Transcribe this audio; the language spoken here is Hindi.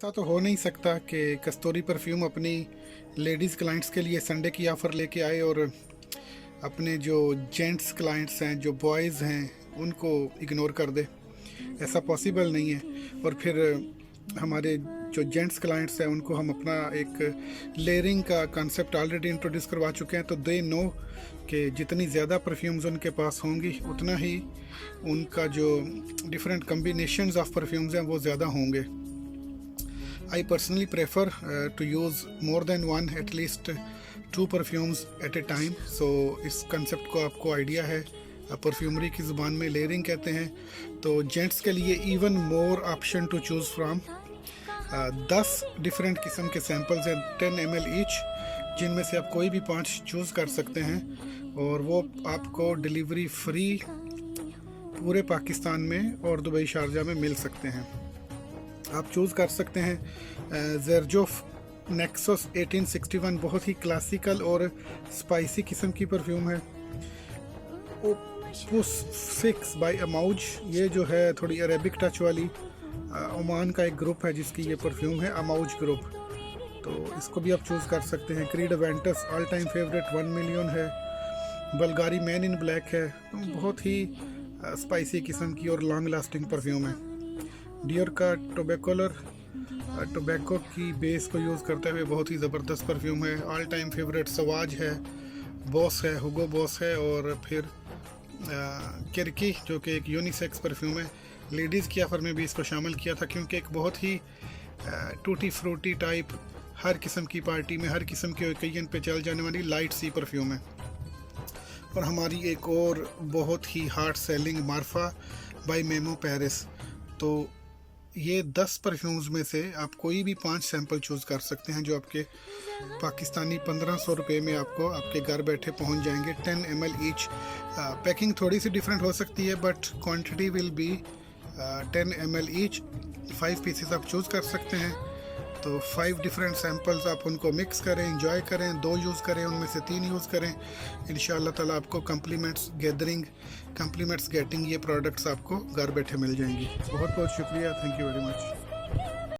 ऐसा तो हो नहीं सकता कि कस्तूरी परफ्यूम अपनी लेडीज़ क्लाइंट्स के लिए संडे की ऑफ़र लेके आए और अपने जो जेंट्स क्लाइंट्स हैं, जो बॉयज़ हैं, उनको इग्नोर कर दे। ऐसा पॉसिबल नहीं है। और फिर हमारे जो जेंट्स क्लाइंट्स हैं उनको हम अपना एक लेयरिंग का कॉन्सेप्ट ऑलरेडी इंट्रोड्यूस करवा चुके हैं, तो दे नो कि जितनी ज़्यादा परफ्यूम्स उनके पास होंगी उतना ही उनका जो डिफरेंट कम्बिनेशंस ऑफ परफ्यूम्स हैं वो ज़्यादा होंगे। I personally prefer to use more than one, at least 2 perfumes at a time. So इस concept को आपको आइडिया है, परफ्यूमरी की ज़ुबान में लेयरिंग कहते हैं। तो जेंट्स के लिए even more option to choose from। 10 different किस्म के सैम्पल्स हैं 10 ml ईच, जिनमें से आप कोई भी 5 चूज़ कर सकते हैं और वो आपको डिलीवरी फ्री पूरे पाकिस्तान में और दुबई शारजा में मिल सकते हैं। आप चूज़ कर सकते हैं ज़ेरजोफ नेक्सस 1861, बहुत ही क्लासिकल और स्पाइसी किस्म की परफ्यूम है। ओपुस 6 बाय अमाउज, ये जो है थोड़ी अरेबिक टच वाली, ओमान का एक ग्रुप है जिसकी ये परफ्यूम है, अमाउज ग्रुप, तो इसको भी आप चूज़ कर सकते हैं। Creed Ventus all time favourite 1 million है। बल्गारी मैन इन ब्लैक है, बहुत ही स्पाइसी किस्म की और लॉन्ग लास्टिंग परफ्यूम है। डियर का टोबैको की बेस को यूज़ करते हुए बहुत ही ज़बरदस्त परफ्यूम है। ऑल टाइम फेवरेट सवाज है, बॉस है, हुगो बॉस है, और फिर किरकी जो कि एक यूनिसेक्स परफ्यूम है। लेडीज़ की ऑफ़र में भी इसको शामिल किया था क्योंकि एक बहुत ही टूटी फ्रूटी टाइप हर किस्म की पार्टी में, हर किस्म के ओकेजन पे चल जाने वाली लाइट सी परफ्यूम है। और हमारी एक और बहुत ही hard selling Marfa by Memo Paris. तो ये 10 परफ्यूम्स में से आप कोई भी 5 सैंपल चूज़ कर सकते हैं जो आपके पाकिस्तानी 1500 रुपये में आपको आपके घर बैठे पहुंच जाएंगे। 10 ml ईच। पैकिंग थोड़ी सी डिफरेंट हो सकती है but quantity will be 10 ml each. 5 pieces आप चूज़ कर सकते हैं। तो 5 डिफरेंट सैंपल्स आप उनको मिक्स करें, एंजॉय करें, 2 यूज़ करें, उनमें से 3 यूज़ करें। इंशाअल्लाह ताला आपको कम्प्लीमेंट्स गेटिंग ये प्रोडक्ट्स आपको घर बैठे मिल जाएंगी। बहुत बहुत शुक्रिया, थैंक यू वेरी मच।